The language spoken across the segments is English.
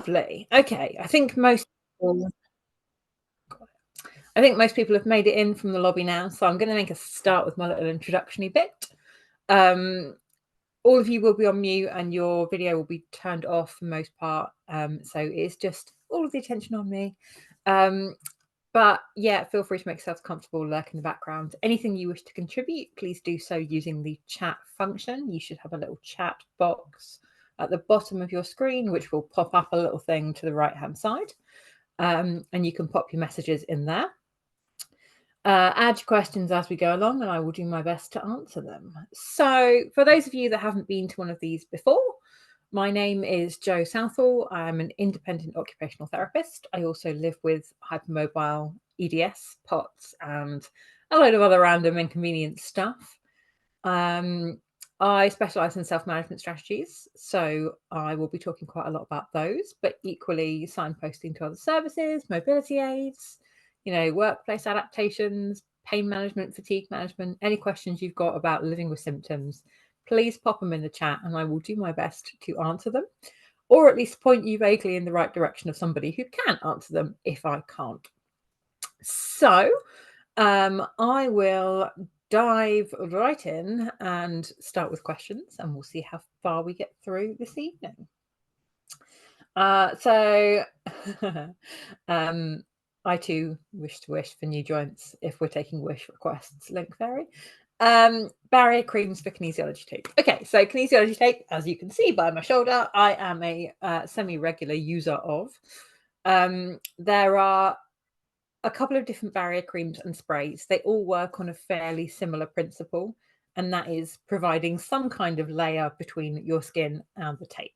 Lovely. Okay, I think most people have made it in from the lobby now, so I'm going to make a start with my little introductory bit. All of you will be on mute and your video will be turned off for the most part. So it's just all of the attention on me. But yeah, feel free to make yourselves comfortable, lurk in the background. Anything you wish to contribute, please do so using the chat function. You should have a little chat box at the bottom of your screen, which will pop up a little thing to the right-hand side. And you can pop your messages in there. Add your questions as we go along and I will do my best to answer them. So for those of you that haven't been to one of these before, my name is Jo Southall. I'm an independent occupational therapist. I also live with hypermobile EDS, POTS, and a load of other random inconvenient stuff. I specialise in self-management strategies, so I will be talking quite a lot about those, but equally signposting to other services, mobility aids, workplace adaptations, pain management, fatigue management. Any questions you've got about living with symptoms, please pop them in the chat and I will do my best to answer them, or at least point you vaguely in the right direction of somebody who can answer them if I can't. So I will dive right in and start with questions and we'll see how far we get through this evening. I too wish to wish for new joints if we're taking wish requests, Link Fairy. Barrier creams for kinesiology tape. Okay, so kinesiology tape, as you can see by my shoulder, I am a semi-regular user of. There are a couple of different barrier creams and sprays. They all work on a fairly similar principle, and that is providing some kind of layer between your skin and the tape.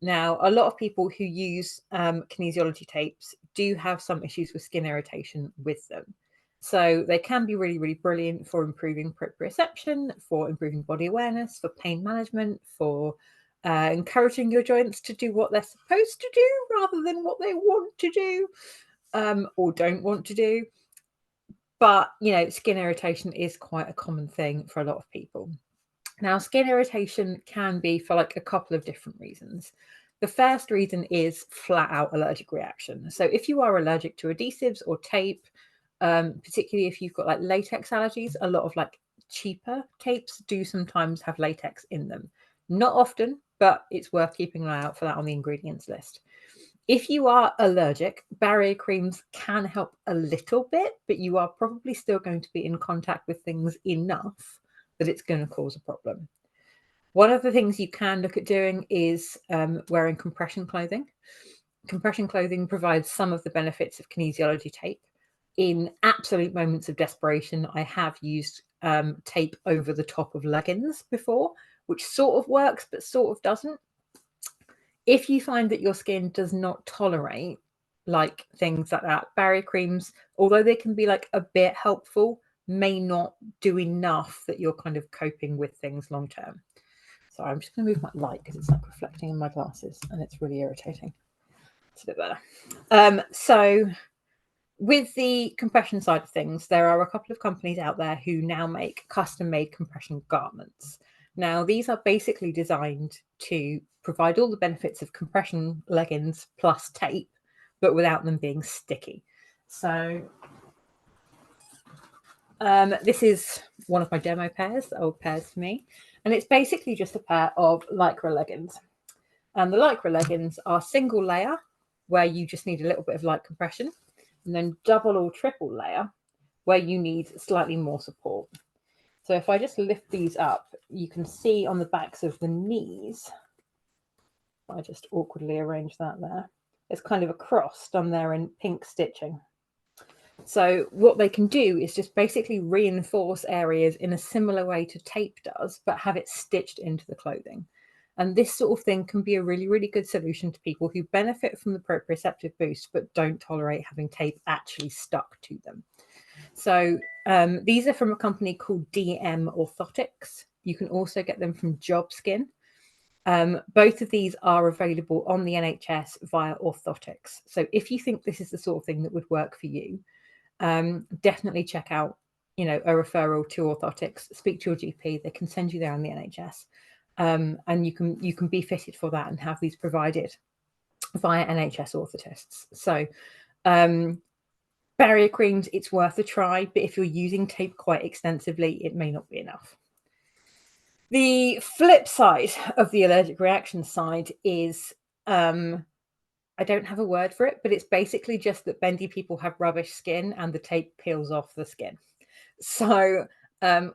Now, a lot of people who use kinesiology tapes do have some issues with skin irritation with them. So they can be really, really brilliant for improving proprioception, for improving body awareness, for pain management, for encouraging your joints to do what they're supposed to do rather than what they want to do or don't want to do. But, skin irritation is quite a common thing for a lot of people. Now, skin irritation can be for like a couple of different reasons. The first reason is flat out allergic reaction. So if you are allergic to adhesives or tape, particularly if you've got like latex allergies, a lot of like cheaper tapes do sometimes have latex in them. Not often, but it's worth keeping an eye out for that on the ingredients list. If you are allergic, barrier creams can help a little bit, but you are probably still going to be in contact with things enough that it's going to cause a problem. One of the things you can look at doing is wearing compression clothing. Compression clothing provides some of the benefits of kinesiology tape. In absolute moments of desperation, I have used tape over the top of leggings before, which sort of works, but sort of doesn't. If you find that your skin does not tolerate like things like that, barrier creams, although they can be like a bit helpful, may not do enough that you're kind of coping with things long term. So I'm just going to move my light because it's like reflecting in my glasses and it's really irritating. It's a bit better. So with the compression side of things, there are a couple of companies out there who now make custom-made compression garments. Now, these are basically designed to provide all the benefits of compression leggings plus tape, but without them being sticky. So this is one of my demo pairs, the old pairs for me. And it's basically just a pair of Lycra leggings. And the Lycra leggings are single layer, where you just need a little bit of light compression, and then double or triple layer, where you need slightly more support. So if I just lift these up, you can see on the backs of the knees, I just awkwardly arrange that there. It's kind of a cross done there in pink stitching. So what they can do is just basically reinforce areas in a similar way to tape does, but have it stitched into the clothing. And this sort of thing can be a really, really good solution to people who benefit from the proprioceptive boost, but don't tolerate having tape actually stuck to them. So these are from a company called DM Orthotics. You can also get them from JobSkin. Both of these are available on the NHS via Orthotics. So if you think this is the sort of thing that would work for you, definitely check out, a referral to Orthotics. Speak to your GP; they can send you there on the NHS, and you can be fitted for that and have these provided. via NHS orthotists. So barrier creams, it's worth a try, but if you're using tape quite extensively, it may not be enough. The flip side of the allergic reaction side is, I don't have a word for it, but it's basically just that bendy people have rubbish skin and the tape peels off the skin. So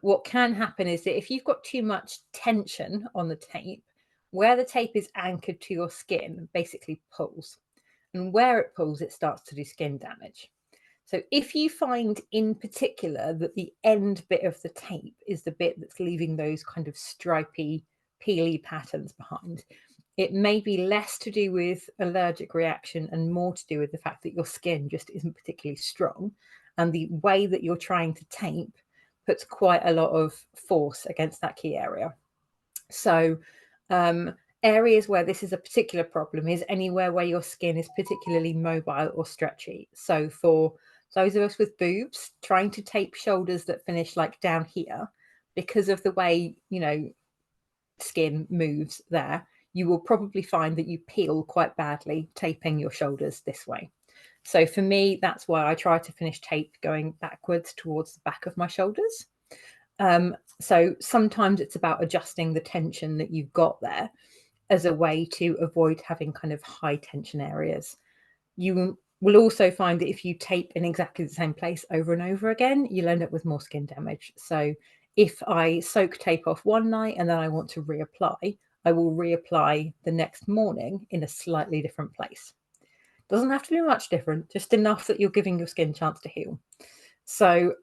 what can happen is that if you've got too much tension on the tape, where the tape is anchored to your skin basically pulls. And where it pulls, it starts to do skin damage. So if you find in particular that the end bit of the tape is the bit that's leaving those kind of stripy, peely patterns behind, it may be less to do with allergic reaction and more to do with the fact that your skin just isn't particularly strong. And the way that you're trying to tape puts quite a lot of force against that key area. So areas where this is a particular problem is anywhere where your skin is particularly mobile or stretchy. So for those of us with boobs, trying to tape shoulders that finish like down here, because of the way, skin moves there, you will probably find that you peel quite badly taping your shoulders this way. So for me, that's why I try to finish tape going backwards towards the back of my shoulders. So sometimes it's about adjusting the tension that you've got there as a way to avoid having kind of high tension areas. You will also find that if you tape in exactly the same place over and over again, you'll end up with more skin damage. So if I soak tape off one night and then I want to reapply, I will reapply the next morning in a slightly different place. Doesn't have to be much different, just enough that you're giving your skin a chance to heal. So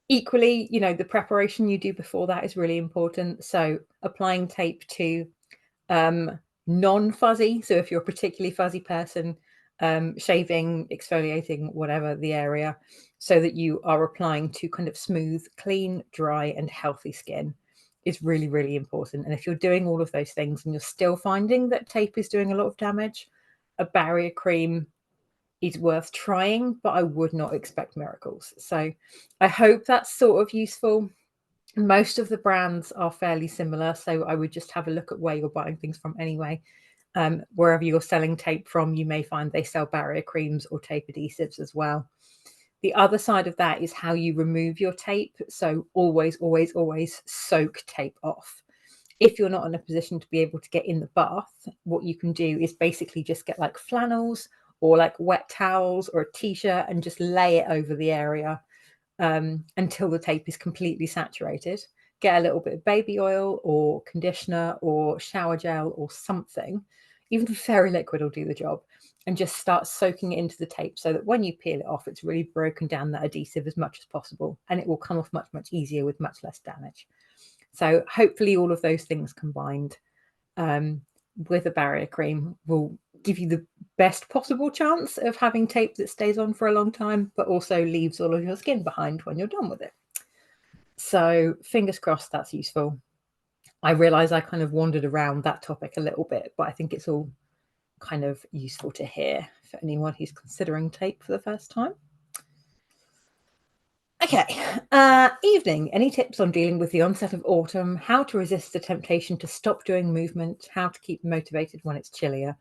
equally, the preparation you do before that is really important. So applying tape to non-fuzzy. So if you're a particularly fuzzy person, shaving, exfoliating, whatever the area, so that you are applying to kind of smooth, clean, dry, and healthy skin is really, really important. And if you're doing all of those things and you're still finding that tape is doing a lot of damage, a barrier cream is worth trying, but I would not expect miracles. So I hope that's sort of useful. Most of the brands are fairly similar, so I would just have a look at where you're buying things from anyway. Wherever you're selling tape from, you may find they sell barrier creams or tape adhesives as well. The other side of that is how you remove your tape. So always, always, always soak tape off. If you're not in a position to be able to get in the bath, what you can do is basically just get like flannels or like wet towels or a t-shirt and just lay it over the area until the tape is completely saturated. Get a little bit of baby oil or conditioner or shower gel or something. Even fairy liquid will do the job, and just start soaking it into the tape so that when you peel it off, it's really broken down that adhesive as much as possible, and it will come off much, much easier with much less damage. So hopefully all of those things combined with a barrier cream will give you the best possible chance of having tape that stays on for a long time, but also leaves all of your skin behind when you're done with it. So fingers crossed that's useful. I realize I kind of wandered around that topic a little bit, but I think it's all kind of useful to hear for anyone who's considering tape for the first time. Okay, evening. Any tips on dealing with the onset of autumn, how to resist the temptation to stop doing movement, how to keep motivated when it's chillier?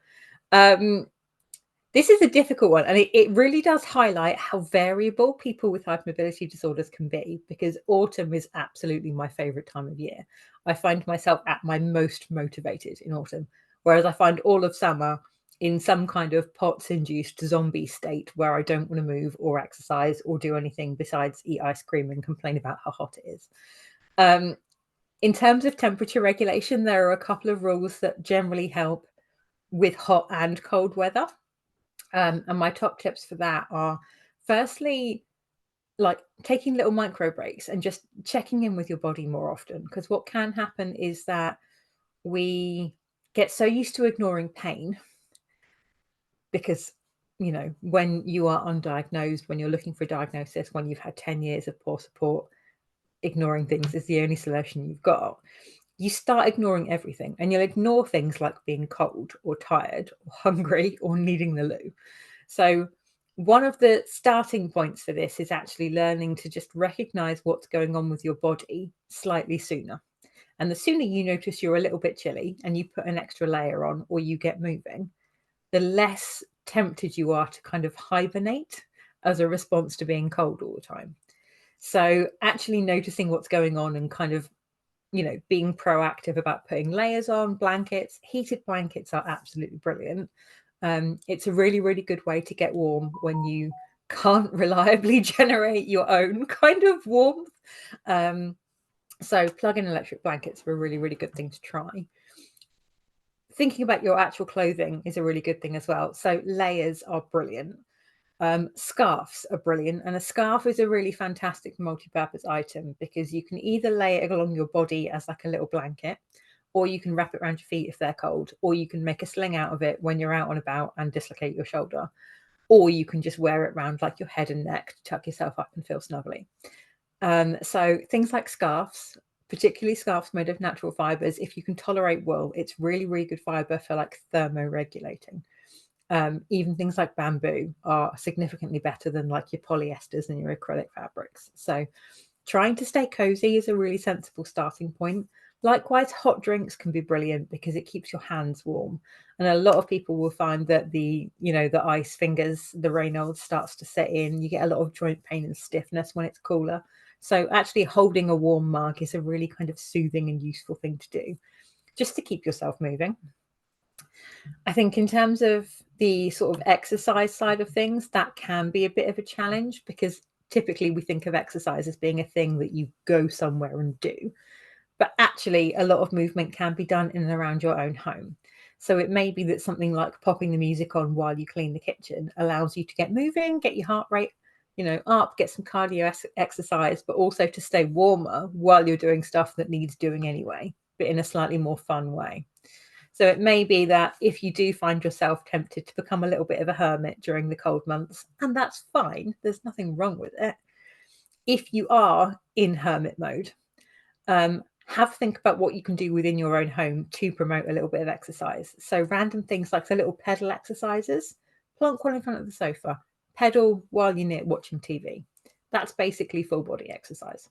This is a difficult one, and it really does highlight how variable people with hypermobility disorders can be, because autumn is absolutely my favorite time of year. I find myself at my most motivated in autumn, whereas I find all of summer in some kind of POTS-induced zombie state where I don't want to move or exercise or do anything besides eat ice cream and complain about how hot it is. In terms of temperature regulation, there are a couple of rules that generally help with hot and cold weather. And my top tips for that are, firstly, like taking little micro breaks and just checking in with your body more often. Because what can happen is that we get so used to ignoring pain because, when you are undiagnosed, when you're looking for a diagnosis, when you've had 10 years of poor support, ignoring things is the only solution you've got. You start ignoring everything, and you'll ignore things like being cold or tired or hungry or needing the loo. So one of the starting points for this is actually learning to just recognize what's going on with your body slightly sooner. And the sooner you notice you're a little bit chilly and you put an extra layer on or you get moving, the less tempted you are to kind of hibernate as a response to being cold all the time. So actually noticing what's going on and kind of, being proactive about putting layers on, blankets. Heated blankets are absolutely brilliant. It's a really, really good way to get warm when you can't reliably generate your own kind of warmth. So plug-in electric blankets are a really, really good thing to try. Thinking about your actual clothing is a really good thing as well. So layers are brilliant. Scarves are brilliant, and a scarf is a really fantastic multi-purpose item because you can either lay it along your body as like a little blanket, or you can wrap it around your feet if they're cold, or you can make a sling out of it when you're out and about and dislocate your shoulder, or you can just wear it around like your head and neck to tuck yourself up and feel snuggly. So things like scarves, particularly scarves made of natural fibers, if you can tolerate wool, it's really, really good fiber for like thermoregulating. Even things like bamboo are significantly better than like your polyesters and your acrylic fabrics. So trying to stay cozy is a really sensible starting point. Likewise, hot drinks can be brilliant because it keeps your hands warm. And a lot of people will find that the ice fingers, the Raynaud's starts to set in. You get a lot of joint pain and stiffness when it's cooler. So actually holding a warm mug is a really kind of soothing and useful thing to do just to keep yourself moving. I think in terms of the sort of exercise side of things, that can be a bit of a challenge because typically we think of exercise as being a thing that you go somewhere and do. But actually, a lot of movement can be done in and around your own home. So it may be that something like popping the music on while you clean the kitchen allows you to get moving, get your heart rate, up, get some cardio exercise, but also to stay warmer while you're doing stuff that needs doing anyway, but in a slightly more fun way. So it may be that if you do find yourself tempted to become a little bit of a hermit during the cold months, and that's fine, there's nothing wrong with it. If you are in hermit mode, have a think about what you can do within your own home to promote a little bit of exercise. So random things like the little pedal exercises, plonk one in front of the sofa, pedal while you're watching TV. That's basically full body exercise,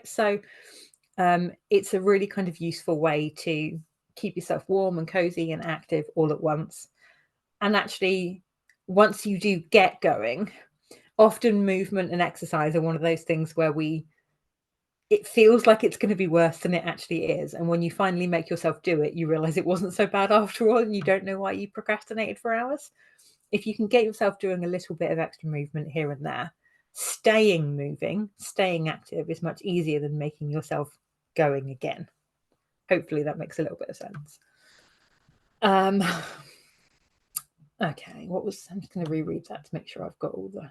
so it's a really kind of useful way to keep yourself warm and cozy and active all at once. And actually, once you do get going, often movement and exercise are one of those things where it feels like it's going to be worse than it actually is. And when you finally make yourself do it, you realize it wasn't so bad after all, and you don't know why you procrastinated for hours. If you can get yourself doing a little bit of extra movement here and there, staying moving, staying active is much easier than making yourself going again. Hopefully that makes a little bit of sense. Okay, I'm just going to reread that to make sure I've got all the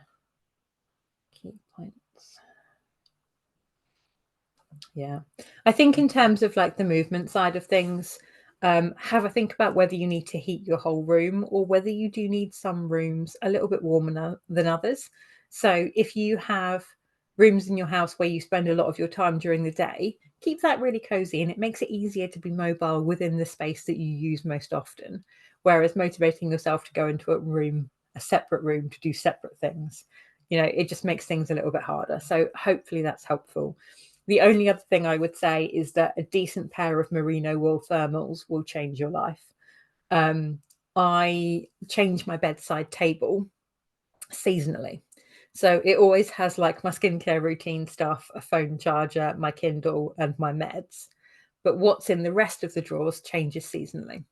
key points. Yeah, I think in terms of like the movement side of things, have a think about whether you need to heat your whole room or whether you do need some rooms a little bit warmer than others. So if you have rooms in your house where you spend a lot of your time during the day, keep that really cozy, and it makes it easier to be mobile within the space that you use most often. Whereas motivating yourself to go into a separate room to do separate things, it just makes things a little bit harder. So hopefully that's helpful. The only other thing I would say is that a decent pair of merino wool thermals will change your life. I change my bedside table seasonally. So it always has like my skincare routine stuff, a phone charger, my Kindle, and my meds. But what's in the rest of the drawers changes seasonally.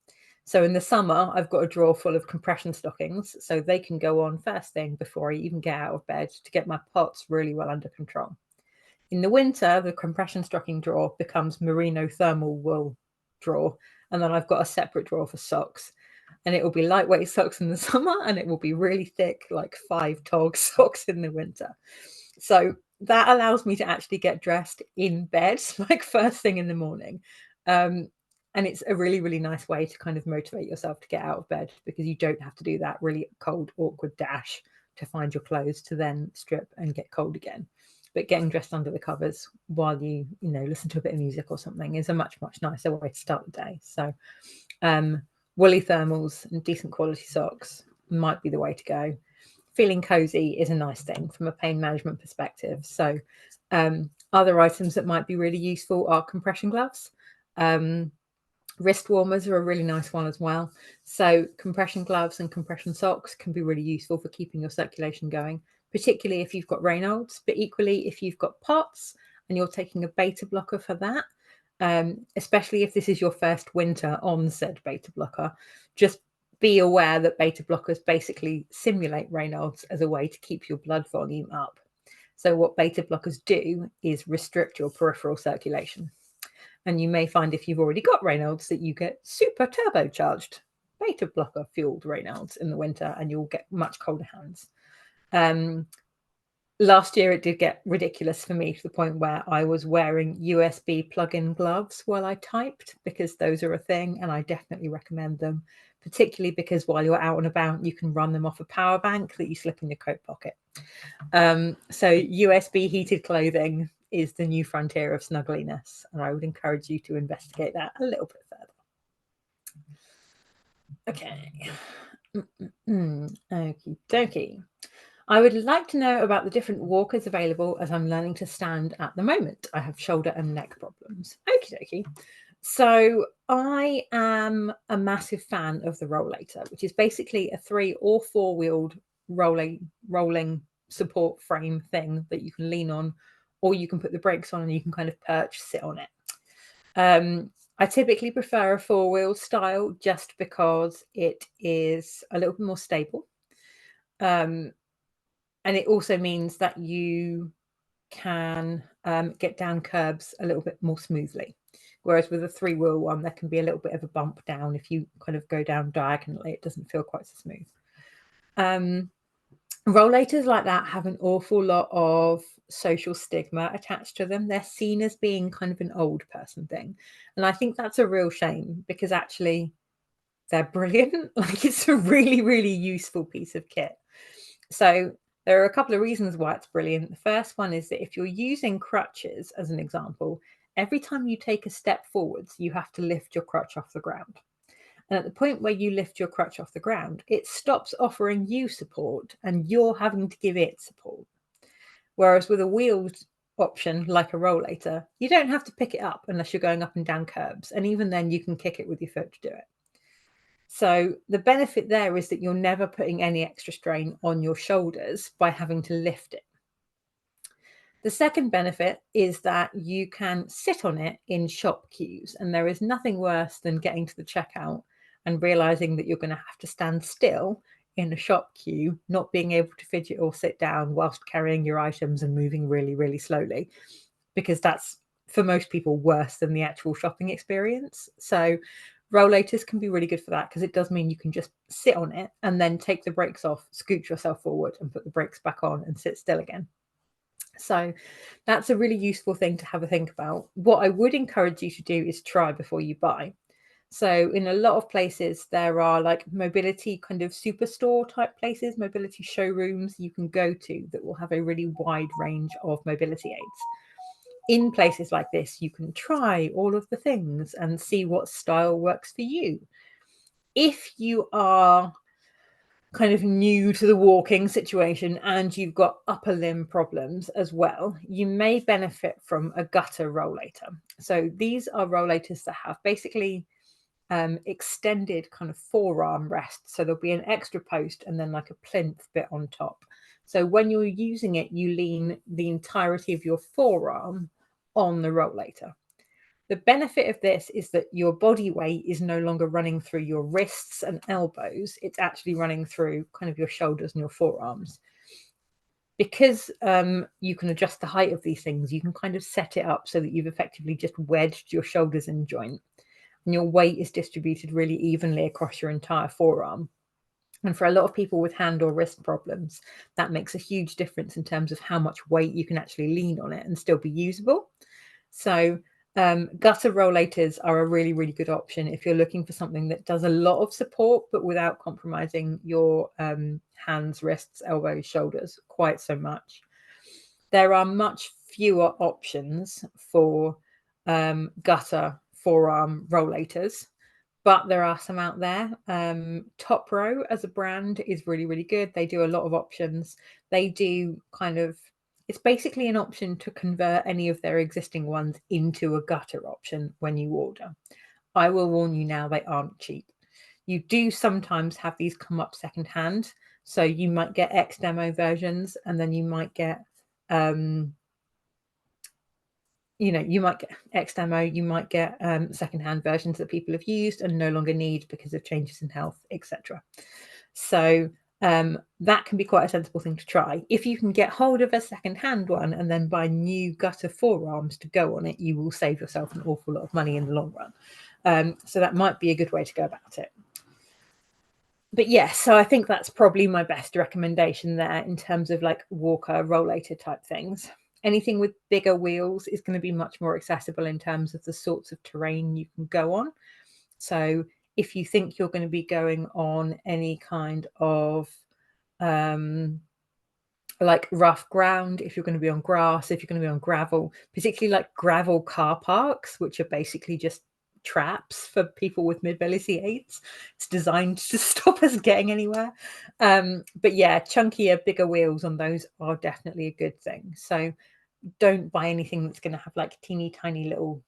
So in the summer, I've got a drawer full of compression stockings, so they can go on first thing before I even get out of bed to get my POTS really well under control. In the winter, the compression stocking drawer becomes merino thermal wool drawer, and then I've got a separate drawer for socks. And it will be lightweight socks in the summer, and it will be really thick, like 5 tog socks in the winter. So that allows me to actually get dressed in bed, like first thing in the morning. And it's a really, really nice way to kind of motivate yourself to get out of bed because you don't have to do that really cold, awkward dash to find your clothes to then strip and get cold again. But getting dressed under the covers while you listen to a bit of music or something is a much, much nicer way to start the day. So woolly thermals and decent quality socks might be the way to go. Feeling cozy is a nice thing from a pain management perspective. So other items that might be really useful are compression gloves. Wrist warmers are a really nice one as well. So compression gloves and compression socks can be really useful for keeping your circulation going, particularly if you've got Raynaud's, but equally if you've got POTS and you're taking a beta blocker for that, especially if this is your first winter on said beta blocker, just be aware that beta blockers basically simulate Raynaud's as a way to keep your blood volume up. So what beta blockers do is restrict your peripheral circulation. And you may find if you've already got Raynaud's that you get super turbocharged beta blocker fueled Raynaud's in the winter, and you'll get much colder hands. Last year it did get ridiculous for me to the point where I was wearing USB plug-in gloves while I typed, because those are a thing and I definitely recommend them, particularly because while you're out and about you can run them off a power bank that you slip in your coat pocket. So USB heated clothing is the new frontier of snuggliness, and I would encourage you to investigate that a little bit further. Okay. Okie dokie. I would like to know about the different walkers available, as I'm learning to stand at the moment. I have shoulder and neck problems. Okie dokie. So I am a massive fan of the Rollator, which is basically a 3 or 4 wheeled rolling support frame thing that you can lean on, or you can put the brakes on and you can kind of perch, sit on it. I typically prefer a 4-wheel style just because it is a little bit more stable. And it also means that you can get down curbs a little bit more smoothly. Whereas with a 3-wheel one, there can be a little bit of a bump down. If you kind of go down diagonally, it doesn't feel quite so smooth. Rollators like that have an awful lot of social stigma attached to them. They're seen as being kind of an old person thing. And I think that's a real shame, because actually they're brilliant. Like, it's a really, really useful piece of kit. So there are a couple of reasons why it's brilliant. The first one is that if you're using crutches, as an example, every time you take a step forwards, you have to lift your crutch off the ground. And at the point where you lift your crutch off the ground, it stops offering you support and you're having to give it support. Whereas with a wheeled option, like a rollator, you don't have to pick it up unless you're going up and down curbs. And even then you can kick it with your foot to do it. So the benefit there is that you're never putting any extra strain on your shoulders by having to lift it. The second benefit is that you can sit on it in shop queues, and there is nothing worse than getting to the checkout and realizing that you're going to have to stand still in a shop queue, not being able to fidget or sit down whilst carrying your items and moving really, really slowly, because that's, for most people, worse than the actual shopping experience. So rollators can be really good for that, because it does mean you can just sit on it and then take the brakes off, scoot yourself forward and put the brakes back on and sit still again. So that's a really useful thing to have a think about. What I would encourage you to do is try before you buy. So in a lot of places, there are like mobility kind of superstore type places, mobility showrooms you can go to that will have a really wide range of mobility aids. In places like this, you can try all of the things and see what style works for you. If you are kind of new to the walking situation and you've got upper limb problems as well, you may benefit from a gutter rollator. So these are rollators that have basically extended kind of forearm rest. So there'll be an extra post and then like a plinth bit on top. So when you're using it, you lean the entirety of your forearm on the rollator. The benefit of this is that your body weight is no longer running through your wrists and elbows. It's actually running through kind of your shoulders and your forearms. Because you can adjust the height of these things, you can kind of set it up so that you've effectively just wedged your shoulders in joint, and your weight is distributed really evenly across your entire forearm. And for a lot of people with hand or wrist problems, that makes a huge difference in terms of how much weight you can actually lean on it and still be usable. So gutter rollators are a really, really good option if you're looking for something that does a lot of support, but without compromising your hands, wrists, elbows, shoulders quite so much. There are much fewer options for gutter forearm rollators, but there are some out there. Top Row as a brand is really, really good. They do a lot of options. They do kind of, it's basically an option to convert any of their existing ones into a gutter option when you order. I will warn you now, they aren't cheap. You do sometimes have these come up secondhand. So you might get X demo versions, and then you might get, you might get X demo, you might get secondhand versions that people have used and no longer need because of changes in health, etc. So that can be quite a sensible thing to try. If you can get hold of a secondhand one and then buy new gutter forearms to go on it, you will save yourself an awful lot of money in the long run. So that might be a good way to go about it. But yes, so I think that's probably my best recommendation there in terms of like walker, rollator type things. Anything with bigger wheels is going to be much more accessible in terms of the sorts of terrain you can go on. So if you think you're going to be going on any kind of like rough ground, if you're going to be on grass, if you're going to be on gravel, particularly like gravel car parks, which are basically just traps for people with mobility aids. It's designed to stop us getting anywhere. But yeah, chunkier, bigger wheels on those are definitely a good thing. So don't buy anything that's going to have like teeny tiny little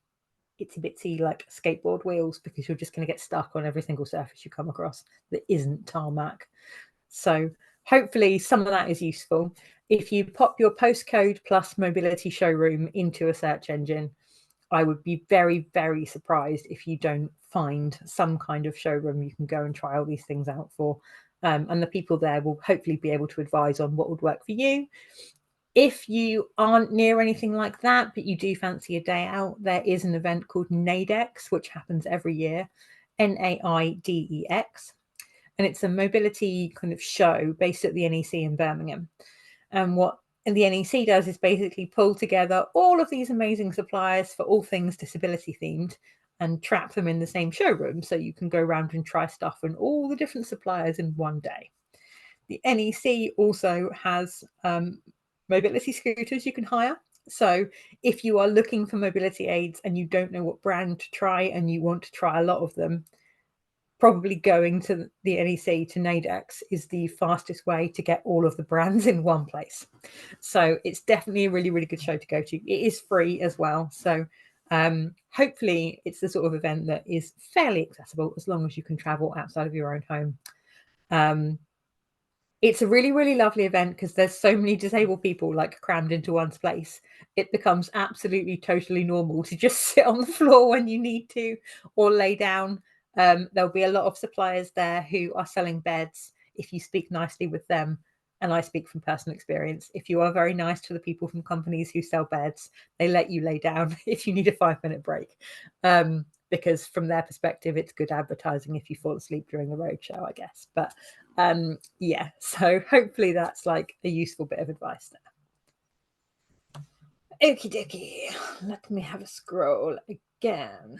itsy bitsy like skateboard wheels, because you're just going to get stuck on every single surface you come across that isn't tarmac. So hopefully some of that is useful. If you pop your postcode plus mobility showroom into a search engine, I would be very, very surprised if you don't find some kind of showroom you can go and try all these things out for. And the people there will hopefully be able to advise on what would work for you. If you aren't near anything like that, but you do fancy a day out, there is an event called NAIDEX, which happens every year, NAIDEX. And it's a mobility kind of show based at the NEC in Birmingham. And what the NEC does is basically pull together all of these amazing suppliers for all things disability themed and trap them in the same showroom, so you can go around and try stuff and all the different suppliers in one day. The NEC also has mobility scooters you can hire. So if you are looking for mobility aids and you don't know what brand to try and you want to try a lot of them, probably going to the NEC to NAIDEX is the fastest way to get all of the brands in one place. So it's definitely a really, really good show to go to. It is free as well. So hopefully it's the sort of event that is fairly accessible as long as you can travel outside of your own home. It's a really, really lovely event because there's so many disabled people like crammed into one place. It becomes absolutely totally normal to just sit on the floor when you need to or lay down. There'll be a lot of suppliers there who are selling beds. If you speak nicely with them, and I speak from personal experience, if you are very nice to the people from companies who sell beds, they let you lay down if you need a 5-minute break. Because from their perspective, it's good advertising if you fall asleep during the roadshow, I guess. But yeah, so hopefully that's like a useful bit of advice there. Okie dokie, let me have a scroll again.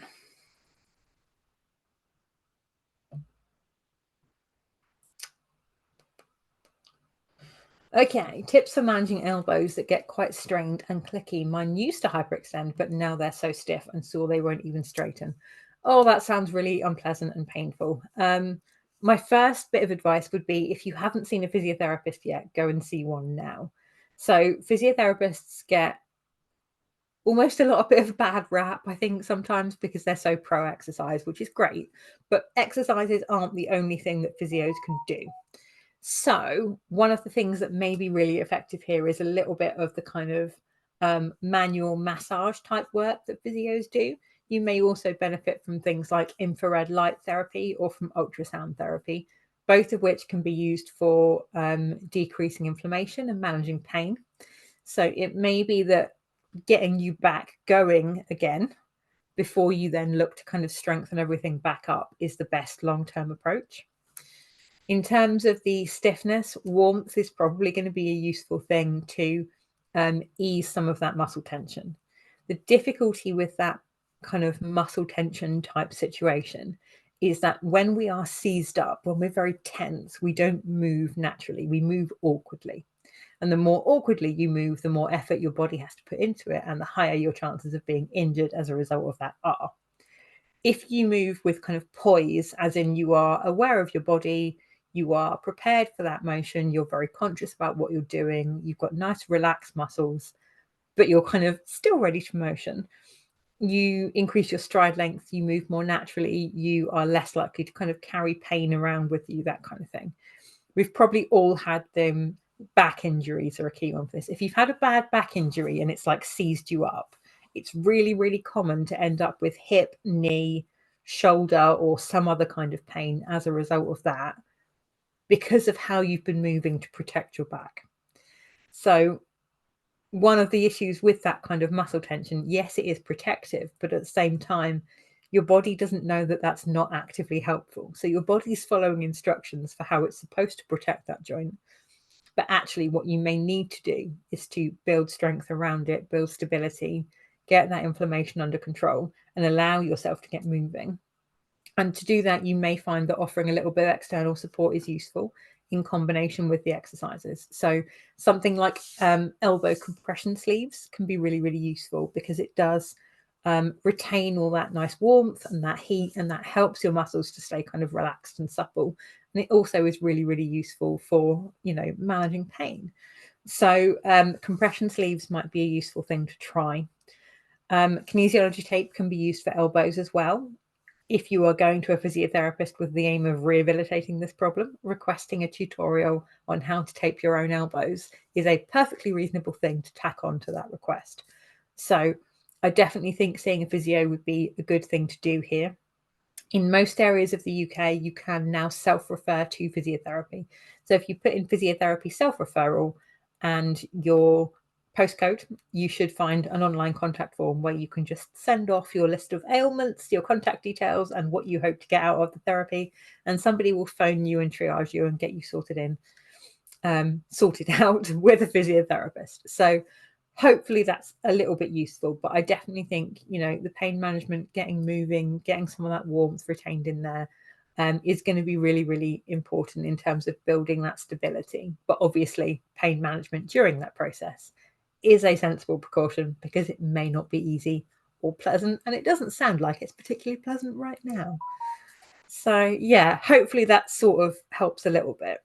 Okay, tips for managing elbows that get quite strained and clicky. Mine used to hyperextend, but now they're so stiff and sore they won't even straighten. Oh, that sounds really unpleasant and painful. My first bit of advice would be, if you haven't seen a physiotherapist yet, go and see one now. So physiotherapists get almost a lot bit of a bad rap, I think, sometimes because they're so pro exercise, which is great. But exercises aren't the only thing that physios can do. So one of the things that may be really effective here is a little bit of the kind of manual massage type work that physios do. You may also benefit from things like infrared light therapy or from ultrasound therapy, both of which can be used for decreasing inflammation and managing pain. So it may be that getting you back going again before you then look to kind of strengthen everything back up is the best long-term approach. In terms of the stiffness, warmth is probably going to be a useful thing to ease some of that muscle tension. The difficulty with that kind of muscle tension type situation is that when we are seized up, when we're very tense, we don't move naturally, we move awkwardly. And the more awkwardly you move, the more effort your body has to put into it, and the higher your chances of being injured as a result of that are. If you move with kind of poise, as in you are aware of your body, you are prepared for that motion, you're very conscious about what you're doing, you've got nice relaxed muscles, but you're kind of still ready to motion, you increase your stride length, you move more naturally, you are less likely to kind of carry pain around with you, that kind of thing. We've probably all had them. Back injuries are a key one for this. If you've had a bad back injury and it's like seized you up, it's really, really common to end up with hip, knee, shoulder, or some other kind of pain as a result of that, because of how you've been moving to protect your back. So one of the issues with that kind of muscle tension, yes, it is protective, but at the same time, your body doesn't know that that's not actively helpful. So your body's following instructions for how it's supposed to protect that joint. But actually, what you may need to do is to build strength around it, build stability, get that inflammation under control, and allow yourself to get moving. And to do that, you may find that offering a little bit of external support is useful in combination with the exercises. So something like elbow compression sleeves can be really, really useful, because it does retain all that nice warmth and that heat, and that helps your muscles to stay kind of relaxed and supple. And it also is really, really useful for, managing pain. So compression sleeves might be a useful thing to try. Kinesiology tape can be used for elbows as well. If you are going to a physiotherapist with the aim of rehabilitating this problem, requesting a tutorial on how to tape your own elbows is a perfectly reasonable thing to tack on to that request. So I definitely think seeing a physio would be a good thing to do here. In most areas of the UK, you can now self-refer to physiotherapy. So if you put in physiotherapy self-referral and your postcode, you should find an online contact form where you can just send off your list of ailments, your contact details, and what you hope to get out of the therapy, and somebody will phone you and triage you and get you sorted out with a physiotherapist. So hopefully that's a little bit useful, but I definitely think, the pain management, getting moving, getting some of that warmth retained in there is going to be really, really important in terms of building that stability. But obviously, pain management during that process is a sensible precaution, because it may not be easy or pleasant, and it doesn't sound like it's particularly pleasant right now. So yeah, hopefully that sort of helps a little bit.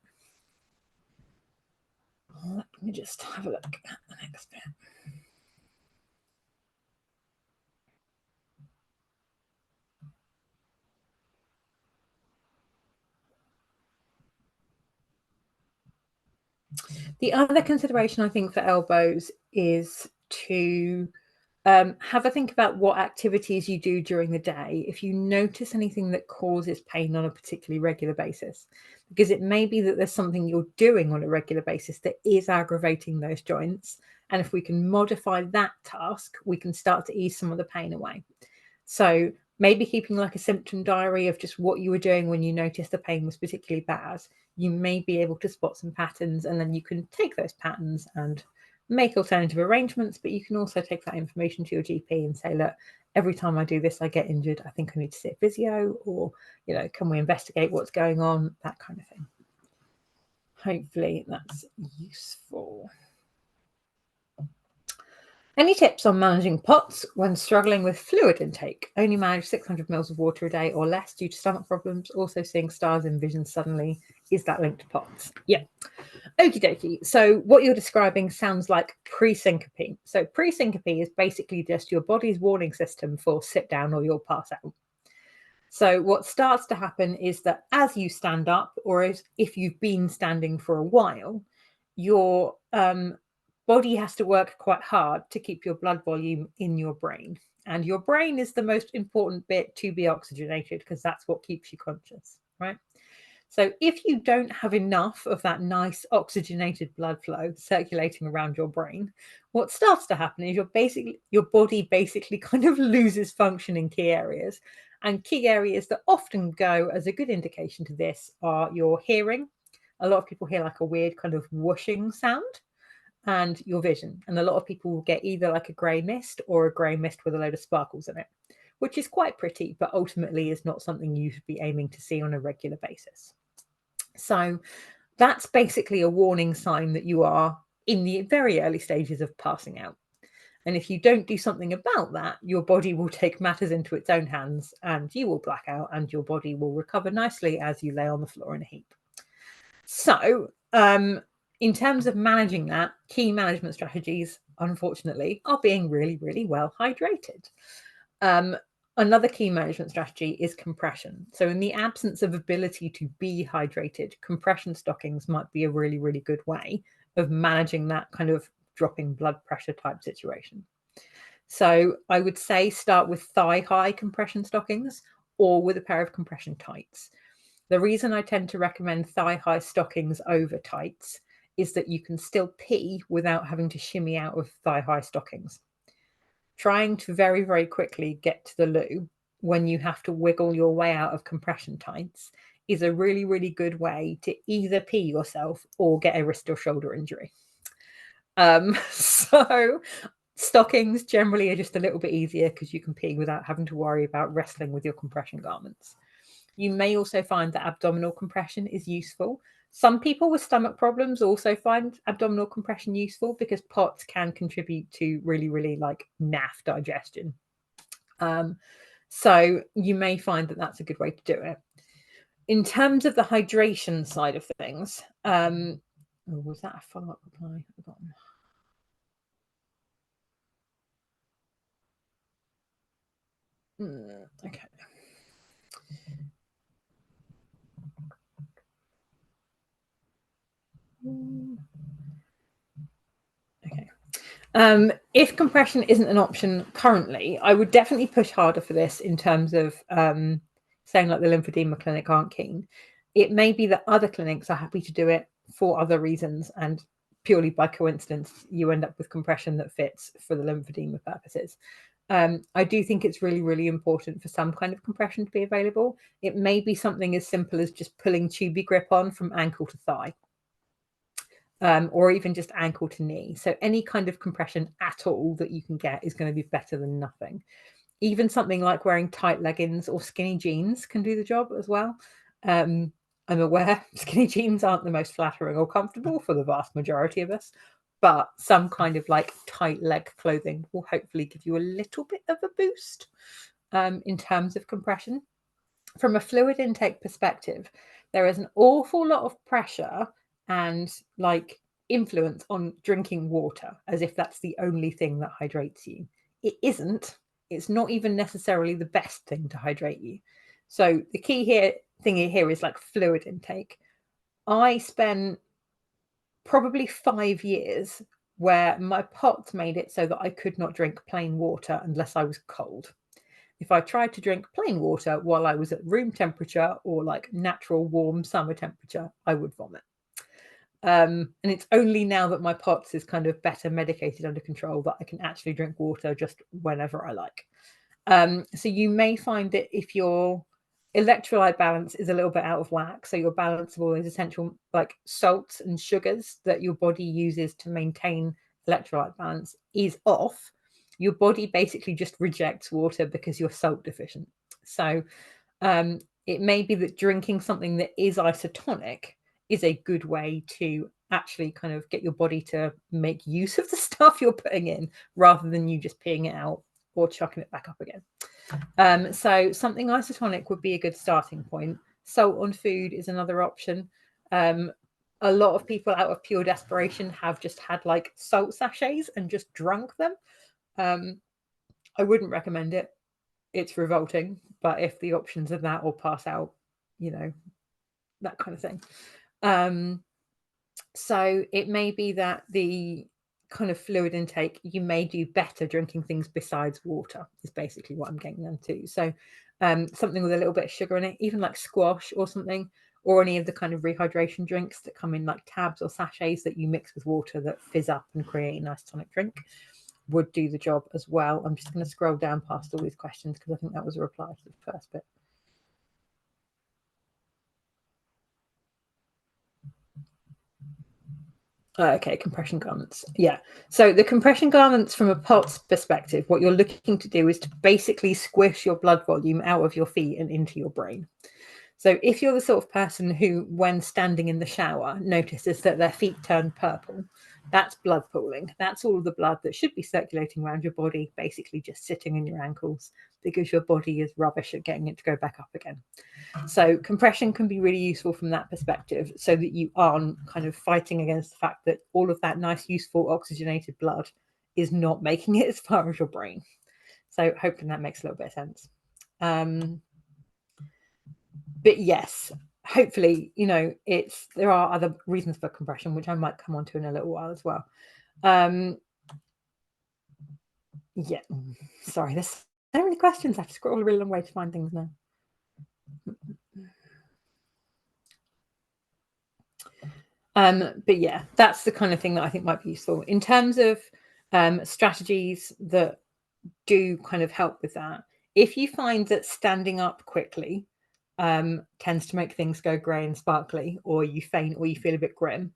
Let me just have a look at the next bit. The other consideration, I think, for elbows is to have a think about what activities you do during the day if you notice anything that causes pain on a particularly regular basis, because it may be that there's something you're doing on a regular basis that is aggravating those joints. And if we can modify that task, we can start to ease some of the pain away. So maybe keeping like a symptom diary of just what you were doing when you noticed the pain was particularly bad. You may be able to spot some patterns, and then you can take those patterns and make alternative arrangements. But you can also take that information to your GP and say, look, every time I do this, I get injured. I think I need to see a physio, or, can we investigate what's going on? That kind of thing. Hopefully that's useful. Any tips on managing POTS when struggling with fluid intake? Only manage 600 mils of water a day or less due to stomach problems. Also seeing stars in vision suddenly. Is that linked to POTS? Yeah. Okie dokie. So what you're describing sounds like pre-syncope. So pre-syncope is basically just your body's warning system for sit down or you'll pass out. So what starts to happen is that as you stand up, or as if you've been standing for a while, your body has to work quite hard to keep your blood volume in your brain. And your brain is the most important bit to be oxygenated, because that's what keeps you conscious, right? So if you don't have enough of that nice oxygenated blood flow circulating around your brain, what starts to happen is your body basically kind of loses function in key areas. And key areas that often go as a good indication to this are your hearing. A lot of people hear like a weird kind of whooshing sound, and your vision. And a lot of people will get either like a grey mist or a grey mist with a load of sparkles in it, which is quite pretty, but ultimately is not something you should be aiming to see on a regular basis. So that's basically a warning sign that you are in the very early stages of passing out. And if you don't do something about that, your body will take matters into its own hands, and you will black out, and your body will recover nicely as you lay on the floor in a heap. So in terms of managing that, key management strategies, unfortunately, are being really, really well hydrated. Another key management strategy is compression. So in the absence of ability to be hydrated, compression stockings might be a really, really good way of managing that kind of dropping blood pressure type situation. So I would say start with thigh-high compression stockings or with a pair of compression tights. The reason I tend to recommend thigh-high stockings over tights is that you can still pee without having to shimmy out of thigh-high stockings. Trying to very, very quickly get to the loo when you have to wiggle your way out of compression tights is a really, really good way to either pee yourself or get a wrist or shoulder injury. So stockings generally are just a little bit easier because you can pee without having to worry about wrestling with your compression garments. You may also find that abdominal compression is useful. Some people with stomach problems also find abdominal compression useful because POTS can contribute to really, really like naff digestion. So you may find that that's a good way to do it. In terms of the hydration side of things, was that a follow-up reply? Okay. Okay. If compression isn't an option currently, I would definitely push harder for this in terms of saying like the lymphedema clinic aren't keen. It may be that other clinics are happy to do it for other reasons, and purely by coincidence, you end up with compression that fits for the lymphedema purposes. I do think it's really, really important for some kind of compression to be available. It may be something as simple as just pulling tubey grip on from ankle to thigh. Or even just ankle to knee. So any kind of compression at all that you can get is going to be better than nothing. Even something like wearing tight leggings or skinny jeans can do the job as well. I'm aware skinny jeans aren't the most flattering or comfortable for the vast majority of us, but some kind of like tight leg clothing will hopefully give you a little bit of a boost in terms of compression. From a fluid intake perspective, there is an awful lot of pressure and like influence on drinking water as if that's the only thing that hydrates you. It isn't. It's not even necessarily the best thing to hydrate you. So the key thing here is like fluid intake. I spent probably 5 years where my POTS made it so that I could not drink plain water unless I was cold. If I tried to drink plain water while I was at room temperature or like natural warm summer temperature, I would vomit. And it's only now that my POTS is kind of better medicated under control that I can actually drink water just whenever I like. So you may find that if your electrolyte balance is a little bit out of whack, so your balance of all those essential like salts and sugars that your body uses to maintain electrolyte balance is off, your body basically just rejects water because you're salt deficient. So it may be that drinking something that is isotonic is a good way to actually kind of get your body to make use of the stuff you're putting in rather than you just peeing it out or chucking it back up again. So something isotonic would be a good starting point. Salt on food is another option. A lot of people out of pure desperation have just had like salt sachets and just drunk them. I wouldn't recommend it. It's revolting, but if the options are that or pass out, you know, that kind of thing. So it may be that the kind of fluid intake, you may do better drinking things besides water is basically what I'm getting into. So something with a little bit of sugar in it, even like squash or something, or any of the kind of rehydration drinks that come in like tabs or sachets that you mix with water that fizz up and create a nice tonic drink would do the job as well. I'm just going to scroll down past all these questions because I think that was a reply to the first bit. Okay, compression garments. Yeah. So the compression garments from a POTS perspective, what you're looking to do is to basically squish your blood volume out of your feet and into your brain. So if you're the sort of person who, when standing in the shower, notices that their feet turn purple, that's blood pooling. That's all of the blood that should be circulating around your body, basically just sitting in your ankles because your body is rubbish at getting it to go back up again. So compression can be really useful from that perspective so that you aren't kind of fighting against the fact that all of that nice, useful oxygenated blood is not making it as far as your brain. So hopefully that makes a little bit of sense. But yes, hopefully, you know, there are other reasons for compression, which I might come on to in a little while as well. Yeah, sorry, there's so many questions. I have to scroll a really long way to find things now. But yeah, that's the kind of thing that I think might be useful in terms of strategies that do kind of help with that. If you find that standing up quickly tends to make things go grey and sparkly, or you faint, or you feel a bit grim,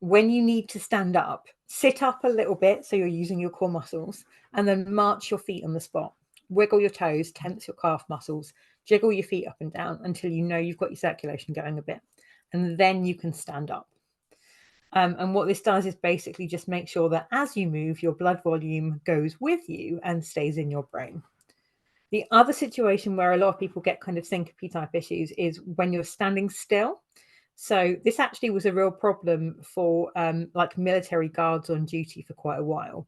when you need to stand up, sit up a little bit so you're using your core muscles, and then march your feet on the spot. Wiggle your toes, tense your calf muscles, jiggle your feet up and down until you know you've got your circulation going a bit, and then you can stand up. And what this does is basically just make sure that as you move, your blood volume goes with you and stays in your brain. The other situation where a lot of people get kind of syncope type issues is when you're standing still. So this actually was a real problem for like military guards on duty for quite a while.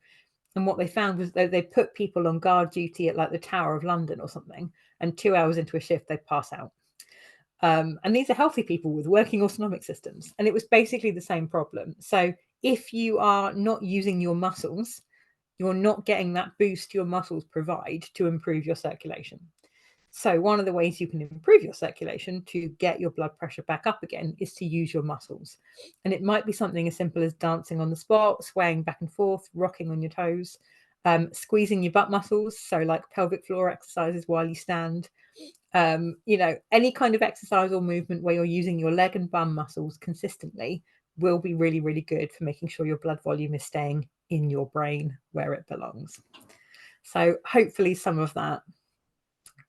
And what they found was that they put people on guard duty at like the Tower of London or something, and 2 hours into a shift, they'd pass out. And these are healthy people with working autonomic systems. And it was basically the same problem. So if you are not using your muscles, you're not getting that boost your muscles provide to improve your circulation. So one of the ways you can improve your circulation to get your blood pressure back up again is to use your muscles. And it might be something as simple as dancing on the spot, swaying back and forth, rocking on your toes, squeezing your butt muscles. So like pelvic floor exercises while you stand, you know, any kind of exercise or movement where you're using your leg and bum muscles consistently will be really, really good for making sure your blood volume is staying in your brain where it belongs. So hopefully some of that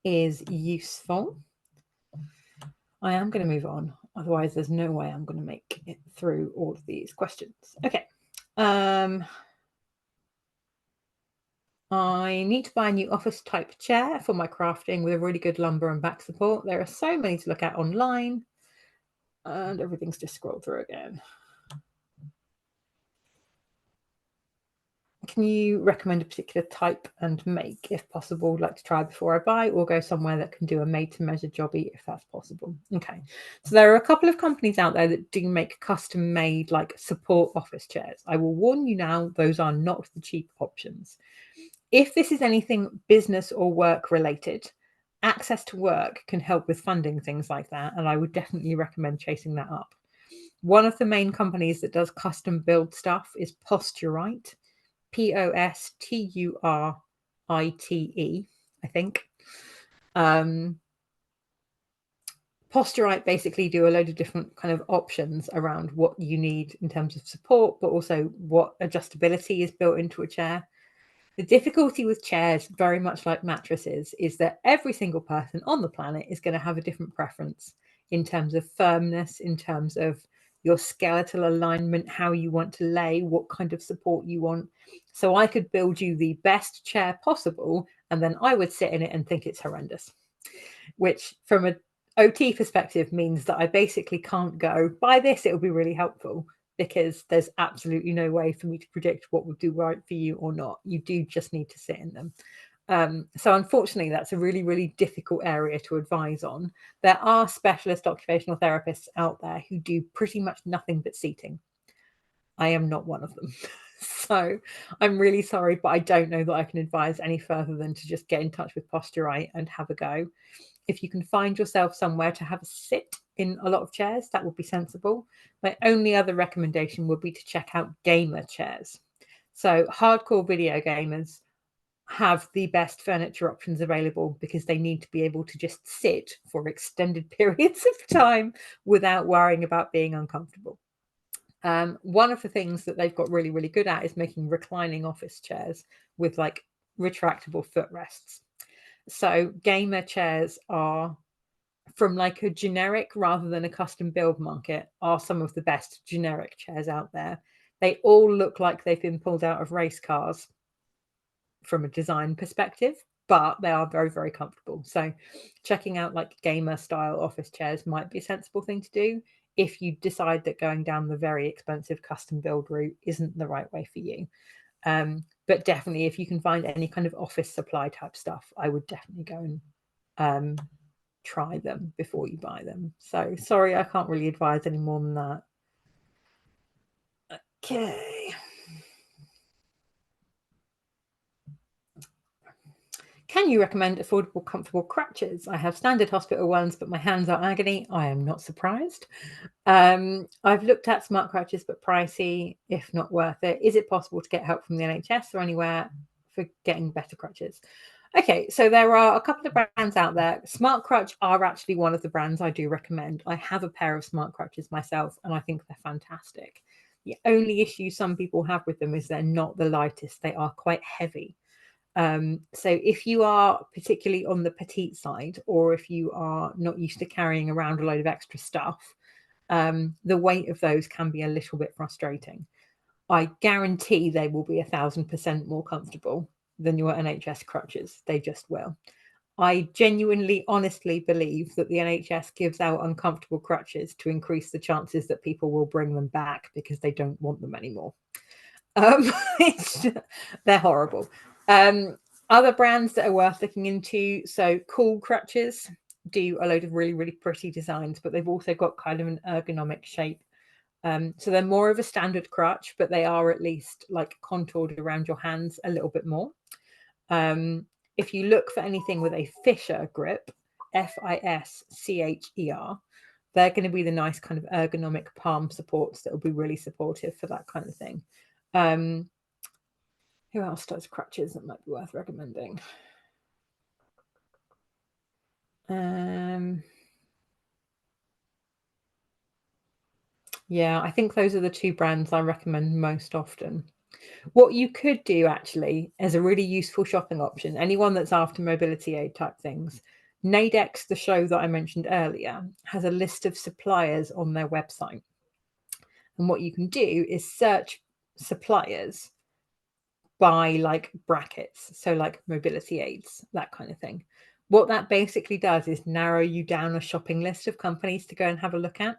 is useful. I am going to move on. Otherwise, there's no way I'm going to make it through all of these questions. Okay. I need to buy a new office type chair for my crafting with a really good lumbar and back support. There are so many to look at online, and everything's just scrolled through again. Can you recommend a particular type and make, if possible, like to try before I buy, or go somewhere that can do a made-to-measure jobby if that's possible? Okay, so there are a couple of companies out there that do make custom-made like support office chairs. I will warn you now, those are not the cheap options. If this is anything business or work related, Access to Work can help with funding things like that, and I would definitely recommend chasing that up. One of the main companies that does custom build stuff is Posturite. Posturite, I think. Posturite basically do a load of different kind of options around what you need in terms of support, but also what adjustability is built into a chair. The difficulty with chairs, very much like mattresses, is that every single person on the planet is going to have a different preference in terms of firmness, in terms of your skeletal alignment, how you want to lay, what kind of support you want. So I could build you the best chair possible, and then I would sit in it and think it's horrendous, which from an OT perspective means that I basically can't go, buy this, it'll be really helpful, because there's absolutely no way for me to predict what will do right for you or not. You do just need to sit in them. So unfortunately, that's a really, really difficult area to advise on. There are specialist occupational therapists out there who do pretty much nothing but seating. I am not one of them. So I'm really sorry, but I don't know that I can advise any further than to just get in touch with Posturite and have a go. If you can find yourself somewhere to have a sit in a lot of chairs, that would be sensible. My only other recommendation would be to check out gamer chairs. So hardcore video gamers have the best furniture options available because they need to be able to just sit for extended periods of time without worrying about being uncomfortable. One of the things that they've got really, really good at is making reclining office chairs with like retractable footrests. So gamer chairs are, from like a generic rather than a custom build market, are some of the best generic chairs out there. They all look like they've been pulled out of race cars from a design perspective, but they are very, very comfortable. So checking out like gamer style office chairs might be a sensible thing to do if you decide that going down the very expensive custom build route isn't the right way for you. But definitely, if you can find any kind of office supply type stuff, I would definitely go and try them before you buy them. So sorry, I can't really advise any more than that. Okay. Can you recommend affordable, comfortable crutches? I have standard hospital ones, but my hands are agony. I am not surprised. I've looked at smart crutches, but pricey, if not worth it. Is it possible to get help from the NHS or anywhere for getting better crutches? Okay, so there are a couple of brands out there. Smart Crutch are actually one of the brands I do recommend. I have a pair of smart crutches myself, and I think they're fantastic. The only issue some people have with them is they're not the lightest. They are quite heavy. So if you are particularly on the petite side, or if you are not used to carrying around a load of extra stuff, the weight of those can be a little bit frustrating. I guarantee they will be 1,000% more comfortable than your NHS crutches. They just will. I genuinely, honestly believe that the NHS gives out uncomfortable crutches to increase the chances that people will bring them back because they don't want them anymore. They're horrible. Other brands that are worth looking into, so Cool Crutches do a load of really, really pretty designs, but they've also got kind of an ergonomic shape. So they're more of a standard crutch, but they are at least like contoured around your hands a little bit more. If you look for anything with a Fischer grip, Fischer, they're going to be the nice kind of ergonomic palm supports that will be really supportive for that kind of thing. Who else does crutches that might be worth recommending? Yeah, I think those are the two brands I recommend most often. What you could do actually as a really useful shopping option, anyone that's after mobility aid type things, Nadex, the show that I mentioned earlier, has a list of suppliers on their website. And what you can do is search suppliers by like brackets, so like mobility aids, that kind of thing. What that basically does is narrow you down a shopping list of companies to go and have a look at.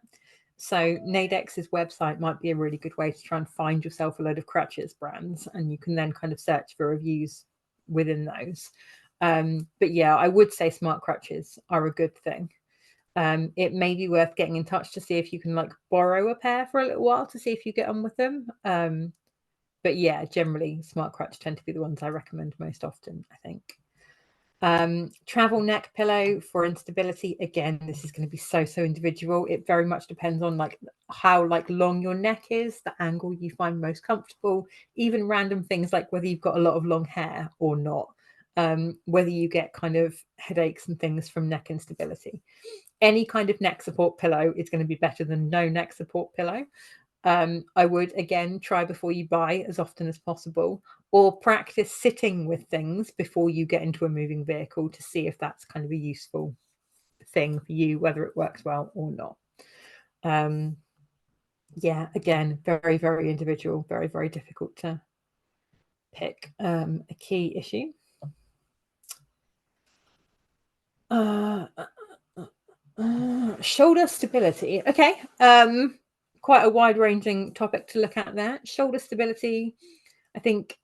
So Nadex's website might be a really good way to try and find yourself a load of crutches brands, and you can then kind of search for reviews within those. But yeah, I would say smart crutches are a good thing. It may be worth getting in touch to see if you can like borrow a pair for a little while to see if you get on with them. But yeah, generally smart crutch tend to be the ones I recommend most often, I think. Travel neck pillow for instability. Again, this is going to be so individual. It very much depends on like how like long your neck is, the angle you find most comfortable, even random things like whether you've got a lot of long hair or not, whether you get kind of headaches and things from neck instability. Any kind of neck support pillow is going to be better than no neck support pillow. I would, again, try before you buy as often as possible, or practice sitting with things before you get into a moving vehicle to see if that's kind of a useful thing for you, whether it works well or not. Yeah, again, very individual, very difficult to pick a key issue. Shoulder stability. Okay. Quite a wide-ranging topic to look at there. Shoulder stability. I think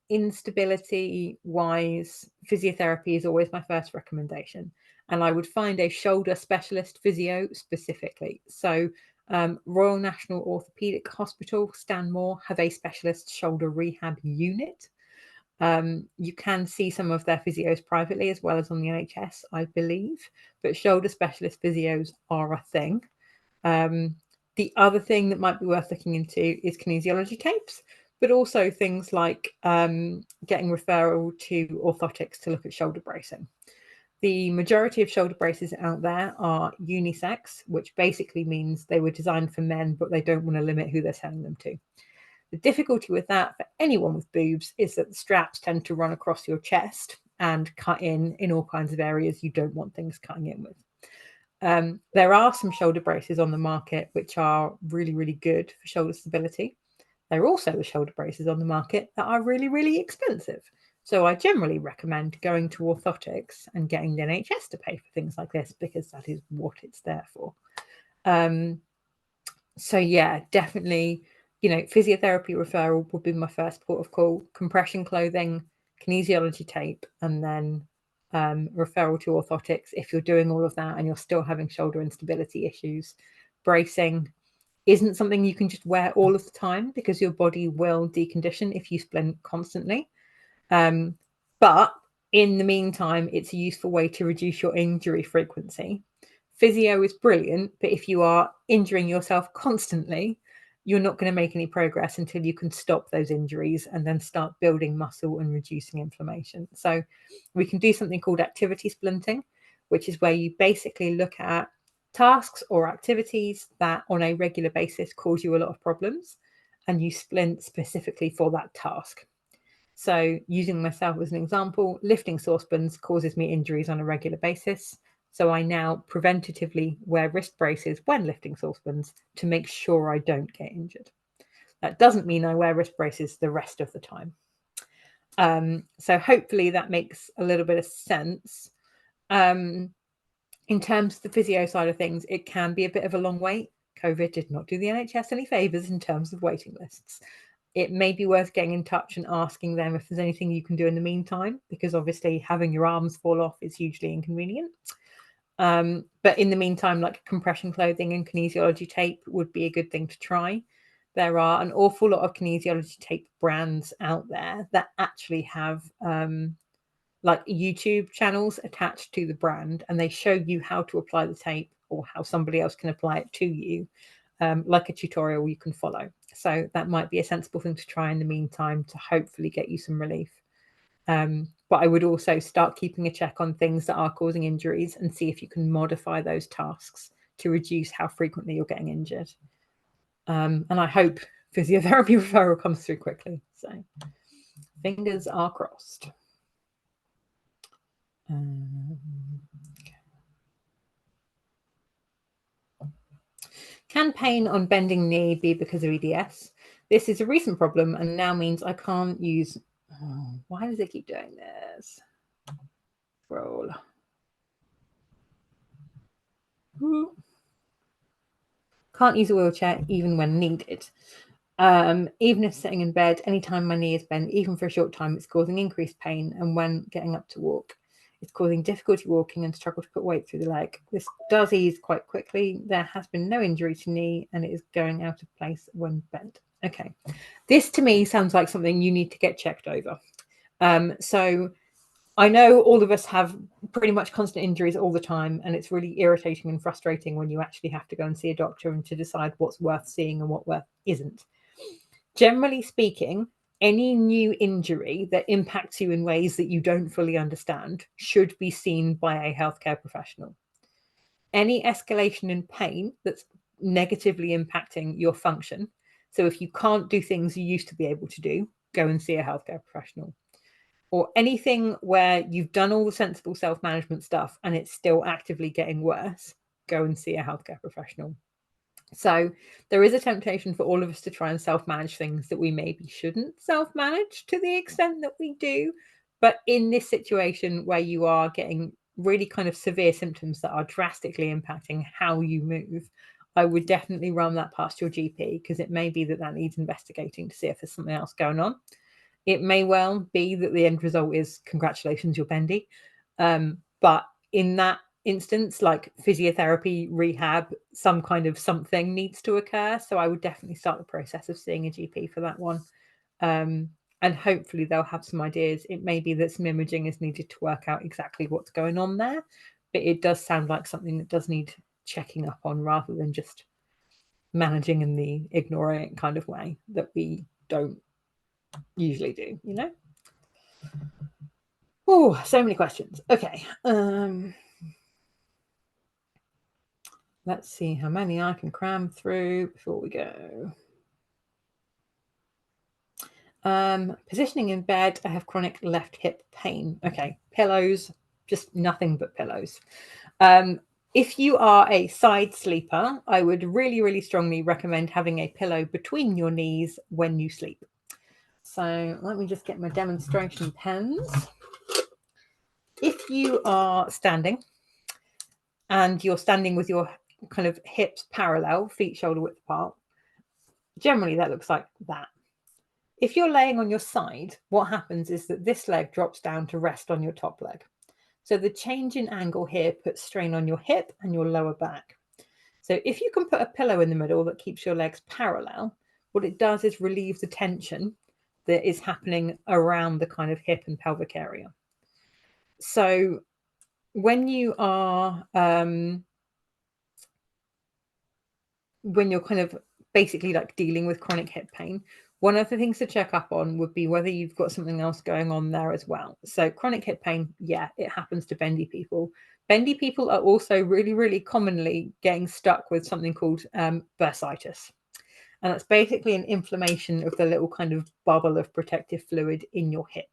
instability-wise, physiotherapy is always my first recommendation. And I would find a shoulder specialist physio specifically. So Royal National Orthopaedic Hospital, Stanmore, have a specialist shoulder rehab unit. You can see some of their physios privately as well as on the NHS, I believe, but shoulder specialist physios are a thing. The other thing that might be worth looking into is kinesiology tapes, but also things like getting referral to orthotics to look at shoulder bracing. The majority of shoulder braces out there are unisex, which basically means they were designed for men, but they don't want to limit who they're selling them to. The difficulty with that for anyone with boobs is that the straps tend to run across your chest and cut in all kinds of areas you don't want things cutting in with. There are some shoulder braces on the market which are really good for shoulder stability. There are also shoulder braces on the market that are really expensive. So I generally recommend going to orthotics and getting the NHS to pay for things like this because that is what it's there for. So yeah, definitely physiotherapy referral would be my first port of call, compression clothing, kinesiology tape, and then referral to orthotics if you're doing all of that and you're still having shoulder instability issues. Bracing isn't something you can just wear all of the time because your body will decondition if you splint constantly. But in the meantime, it's a useful way to reduce your injury frequency. Physio is brilliant, but if you are injuring yourself constantly, you're not going to make any progress until you can stop those injuries and then start building muscle and reducing inflammation. So we can do something called activity splinting, which is where you basically look at tasks or activities that on a regular basis cause you a lot of problems, and you splint specifically for that task. So using myself as an example, lifting saucepans causes me injuries on a regular basis. So I now preventatively wear wrist braces when lifting saucepans to make sure I don't get injured. That doesn't mean I wear wrist braces the rest of the time. So hopefully that makes a little bit of sense. In terms of the physio side of things, it can be a bit of a long wait. COVID did not do the NHS any favours in terms of waiting lists. It may be worth getting in touch and asking them if there's anything you can do in the meantime, because obviously having your arms fall off is hugely inconvenient. But in the meantime, like compression clothing and kinesiology tape would be a good thing to try. There are an awful lot of kinesiology tape brands out there that actually have like YouTube channels attached to the brand, and they show you how to apply the tape or how somebody else can apply it to you, like a tutorial you can follow. So that might be a sensible thing to try in the meantime to hopefully get you some relief. But I would also start keeping a check on things that are causing injuries and see if you can modify those tasks to reduce how frequently you're getting injured. And I hope physiotherapy referral comes through quickly. So fingers are crossed. Can pain on bending knee be because of EDS? This is a recent problem and now means I can't use... Oh, why does it keep doing this? Roll. Can't use a wheelchair even when needed. Even if sitting in bed, anytime my knee is bent, even for a short time, it's causing increased pain. And when getting up to walk, it's causing difficulty walking and struggle to put weight through the leg. This does ease quite quickly. There has been no injury to knee and it is going out of place when bent. Okay. This to me sounds like something you need to get checked over. So I know all of us have pretty much constant injuries all the time, and it's really irritating and frustrating when you actually have to go and see a doctor and to decide what's worth seeing and what worth isn't. Generally speaking, any new injury that impacts you in ways that you don't fully understand should be seen by a healthcare professional. Any escalation in pain that's negatively impacting your function, so if you can't do things you used to be able to do, go and see a healthcare professional. Or anything where you've done all the sensible self-management stuff and it's still actively getting worse, go and see a healthcare professional. So there is a temptation for all of us to try and self-manage things that we maybe shouldn't self-manage to the extent that we do. But in this situation where you are getting really kind of severe symptoms that are drastically impacting how you move, I would definitely run that past your GP, because it may be that that needs investigating to see if there's something else going on. It may well be that the end result is congratulations, you're bendy. But in that instance, like physiotherapy, rehab, some kind of something needs to occur. So I would definitely start the process of seeing a GP for that one. And hopefully they'll have some ideas. It may be that some imaging is needed to work out exactly what's going on there, but it does sound like something that does need checking up on rather than just managing in the ignoring it kind of way that we don't usually do, you know? Oh, so many questions. Okay. Let's see how many I can cram through before we go. Positioning in bed, I have chronic left hip pain. Okay, pillows, just nothing but pillows. If you are a side sleeper, I would really, really strongly recommend having a pillow between your knees when you sleep. So let me just get my demonstration pens. If you are standing and you're standing with your kind of hips parallel, feet shoulder width apart, generally that looks like that. If you're laying on your side, what happens is that this leg drops down to rest on your top leg. So the change in angle here puts strain on your hip and your lower back. So if you can put a pillow in the middle that keeps your legs parallel, what it does is relieve the tension that is happening around the kind of hip and pelvic area. So when you are when you're kind of basically like dealing with chronic hip pain, one of the things to check up on would be whether you've got something else going on there as well. So chronic hip pain, yeah, it happens to bendy people. Bendy people are also really, really commonly getting stuck with something called bursitis. And that's basically an inflammation of the little kind of bubble of protective fluid in your hip.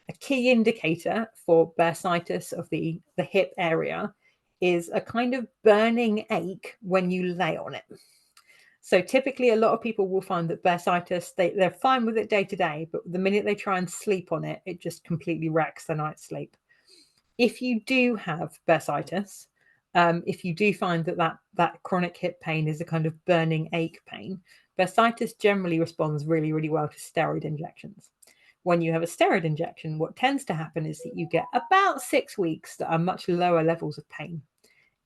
A key indicator for bursitis of the hip area is a kind of burning ache when you lay on it. So typically a lot of people will find that bursitis, they're fine with it day to day, but the minute they try and sleep on it, it just completely wrecks their night's sleep. If you do have bursitis, if you do find that chronic hip pain is a kind of burning ache pain, bursitis generally responds really, really well to steroid injections. When you have a steroid injection, what tends to happen is that you get about 6 weeks that are much lower levels of pain.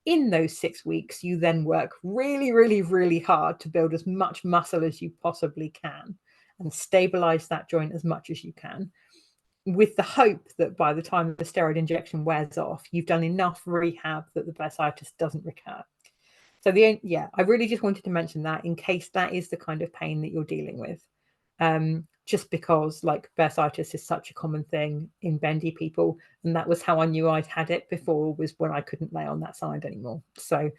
In those 6 weeks, you then work really, really, really hard to build as much muscle as you possibly can and stabilize that joint as much as you can, with the hope that by the time the steroid injection wears off, you've done enough rehab that the bursitis doesn't recur. So I really just wanted to mention that in case that is the kind of pain that you're dealing with. Just because like bursitis is such a common thing in bendy people, and that was how I knew I'd had it before, was when I couldn't lay on that side anymore. So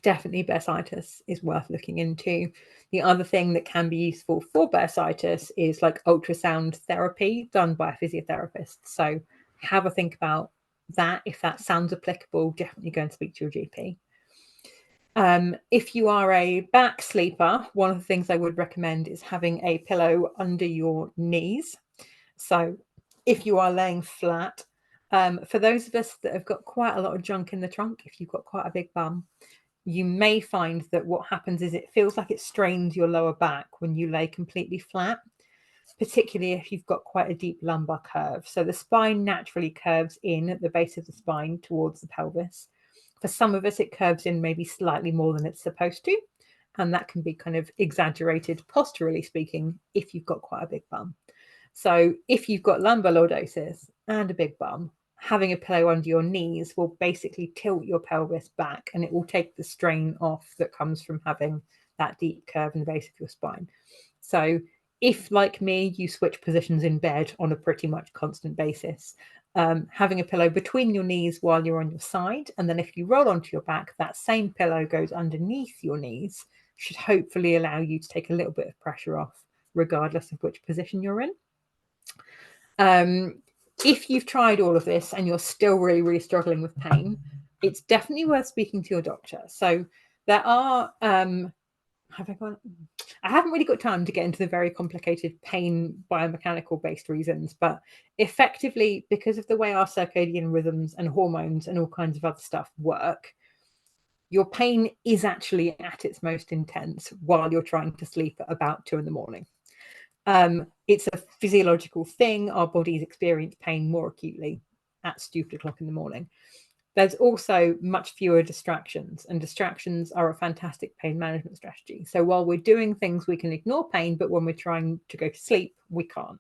definitely bursitis is worth looking into. The other thing that can be useful for bursitis is like ultrasound therapy done by a physiotherapist. So have a think about that. If that sounds applicable, definitely go and speak to your GP. If you are a back sleeper, one of the things I would recommend is having a pillow under your knees. So if you are laying flat, for those of us that have got quite a lot of junk in the trunk, if you've got quite a big bum, you may find that what happens is it feels like it strains your lower back when you lay completely flat, particularly if you've got quite a deep lumbar curve. So the spine naturally curves in at the base of the spine towards the pelvis. For some of us, it curves in maybe slightly more than it's supposed to. And that can be kind of exaggerated, posturally speaking, if you've got quite a big bum. So if you've got lumbar lordosis and a big bum, having a pillow under your knees will basically tilt your pelvis back, and it will take the strain off that comes from having that deep curve in the base of your spine. So if, like me, you switch positions in bed on a pretty much constant basis, having a pillow between your knees while you're on your side, and then if you roll onto your back, that same pillow goes underneath your knees, should hopefully allow you to take a little bit of pressure off, regardless of which position you're in. If you've tried all of this and you're still really, really struggling with pain, it's definitely worth speaking to your doctor. So there are, I haven't really got time to get into the very complicated pain biomechanical based reasons, but effectively, because of the way our circadian rhythms and hormones and all kinds of other stuff work, your pain is actually at its most intense while you're trying to sleep at about 2 a.m. It's a physiological thing. Our bodies experience pain more acutely at stupid o'clock in the morning. There's also much fewer distractions, and distractions are a fantastic pain management strategy. So while we're doing things, we can ignore pain, but when we're trying to go to sleep, we can't.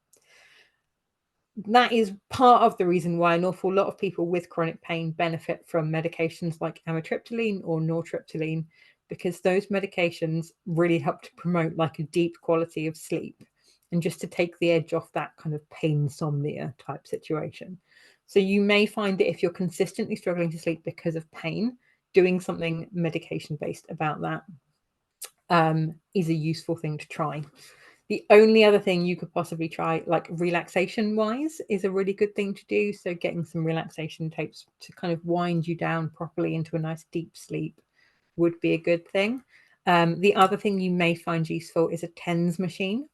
That is part of the reason why an awful lot of people with chronic pain benefit from medications like amitriptyline or nortriptyline, because those medications really help to promote like a deep quality of sleep and just to take the edge off that kind of pain insomnia type situation. So you may find that if you're consistently struggling to sleep because of pain, doing something medication-based about that is a useful thing to try. The only other thing you could possibly try, like relaxation-wise, is a really good thing to do. So getting some relaxation tapes to kind of wind you down properly into a nice deep sleep would be a good thing. The other thing you may find useful is a TENS machine.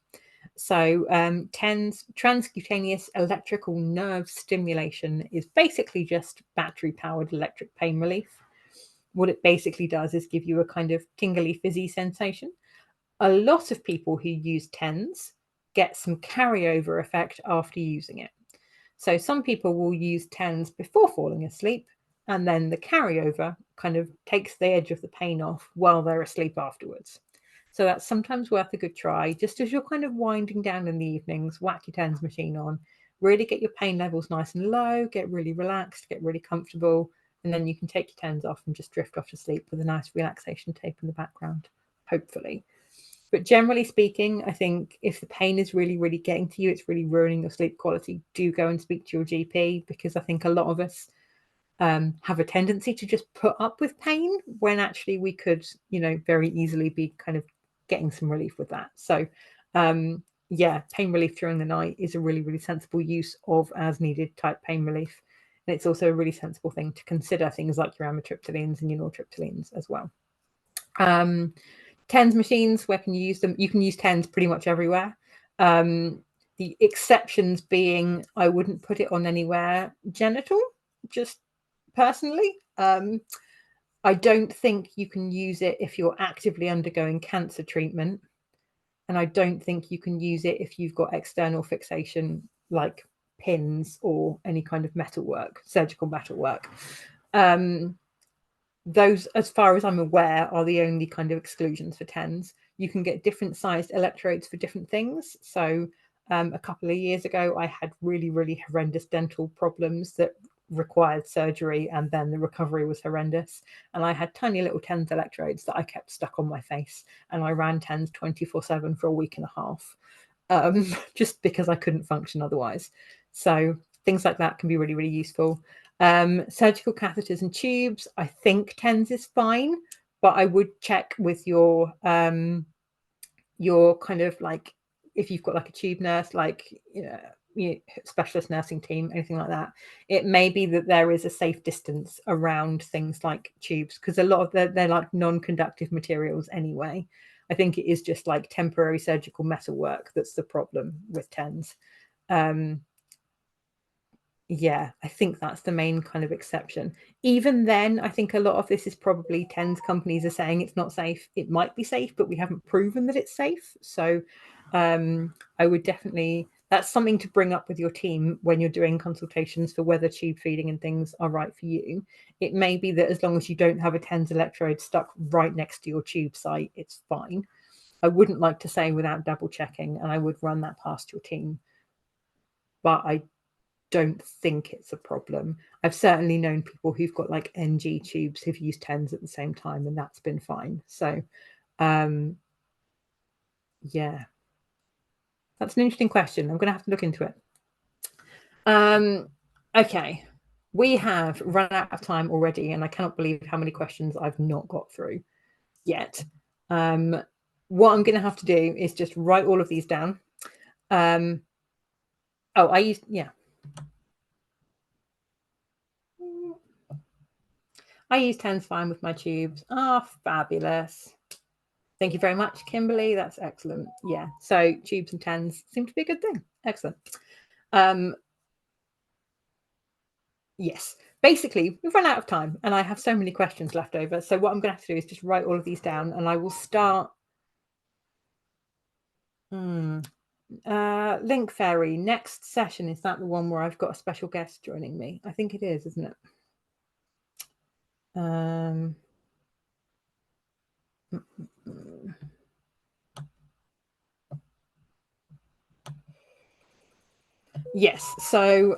So TENS, transcutaneous electrical nerve stimulation, is basically just battery-powered electric pain relief. What it basically does is give you a kind of tingly, fizzy sensation. A lot of people who use TENS get some carryover effect after using it. So some people will use TENS before falling asleep, and then the carryover kind of takes the edge of the pain off while they're asleep afterwards. So that's sometimes worth a good try. Just as you're kind of winding down in the evenings, whack your TENS machine on, really get your pain levels nice and low, get really relaxed, get really comfortable, and then you can take your TENS off and just drift off to sleep with a nice relaxation tape in the background, hopefully. But generally speaking, I think if the pain is really, really getting to you, it's really ruining your sleep quality, do go and speak to your GP, because I think a lot of us have a tendency to just put up with pain when actually we could, very easily be kind of getting some relief with that. So yeah, pain relief during the night is a really, really sensible use of as needed type pain relief. And it's also a really sensible thing to consider things like your amitriptylines and your nortriptylines as well. TENS machines, where can you use them? You can use TENS pretty much everywhere. The exceptions being, I wouldn't put it on anywhere genital, just personally. I don't think you can use it if you're actively undergoing cancer treatment. And I don't think you can use it if you've got external fixation like pins or any kind of metalwork, surgical metalwork. Those, as far as I'm aware, are the only kind of exclusions for TENS. You can get different sized electrodes for different things. So a couple of years ago, I had really, really horrendous dental problems that required surgery, and then the recovery was horrendous. And I had tiny little TENS electrodes that I kept stuck on my face, and I ran TENS 24/7 for a week and a half, just because I couldn't function otherwise. So things like that can be really, really useful. Surgical catheters and tubes, I think TENS is fine, but I would check with your kind of like, if you've got like a tube nurse, like specialist nursing team, anything like that, it may be that there is a safe distance around things like tubes, because a lot of they're like non-conductive materials anyway. I think it is just like temporary surgical metalwork that's the problem with TENS. Yeah, I think that's the main kind of exception. Even then, I think a lot of this is probably TENS companies are saying it's not safe. It might be safe, but we haven't proven that it's safe. So I would definitely, that's something to bring up with your team when you're doing consultations for whether tube feeding and things are right for you. It may be that as long as you don't have a TENS electrode stuck right next to your tube site, it's fine. I wouldn't like to say without double checking, and I would run that past your team. But I don't think it's a problem. I've certainly known people who've got like NG tubes who've used TENS at the same time, and that's been fine. So yeah, that's an interesting question. I'm going to have to look into it. Okay, we have run out of time already, and I cannot believe how many questions I've not got through yet. What I'm going to have to do is just write all of these down. I used TENS fine with my tubes. Fabulous. Thank you very much, Kimberly. That's excellent. Yeah, so tubes and TENS seem to be a good thing. Excellent. Yes, basically, we've run out of time, and I have so many questions left over. So what I'm going to have to do is just write all of these down, and I will start. Link Fairy, next session, is that the one where I've got a special guest joining me? I think it is, isn't it? Yes, so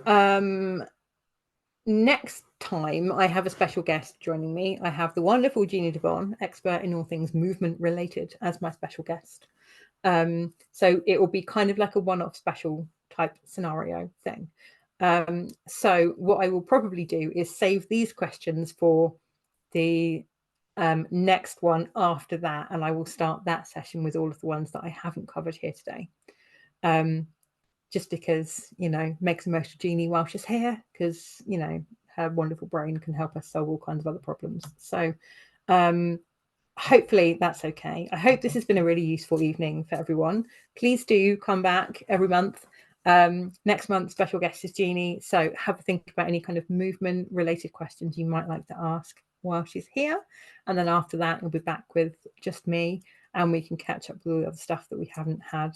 next time I have a special guest joining me. I have the wonderful Jeannie Devon, expert in all things movement related, as my special guest. So it will be kind of like a one-off special type scenario thing. So what I will probably do is save these questions for the next one after that, and I will start that session with all of the ones that I haven't covered here today. Just because, makes the most of Jeannie while she's here, because, her wonderful brain can help us solve all kinds of other problems. So hopefully that's okay. I hope this has been a really useful evening for everyone. Please do come back every month. Next month, special guest is Jeannie. So have a think about any kind of movement related questions you might like to ask while she's here. And then after that, we'll be back with just me. and we can catch up with all the other stuff that we haven't had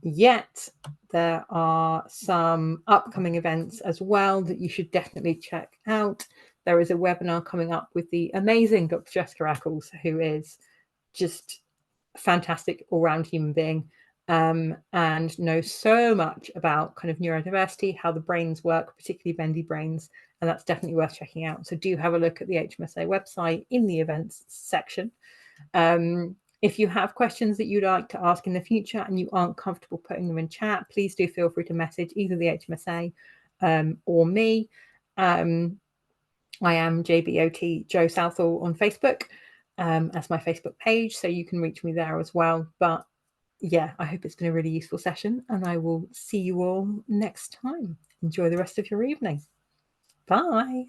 yet. There are some upcoming events as well that you should definitely check out. There is a webinar coming up with the amazing Dr. Jessica Eccles, who is just a fantastic all-round human being, and knows so much about kind of neurodiversity, how the brains work, particularly bendy brains, and that's definitely worth checking out. So do have a look at the HMSA website in the events section. If you have questions that you'd like to ask in the future and you aren't comfortable putting them in chat, please do feel free to message either the HMSA or me. I am JBOT Jo Southall on Facebook as my Facebook page, so you can reach me there as well. But yeah, I hope it's been a really useful session, and I will see you all next time. Enjoy the rest of your evening. Bye.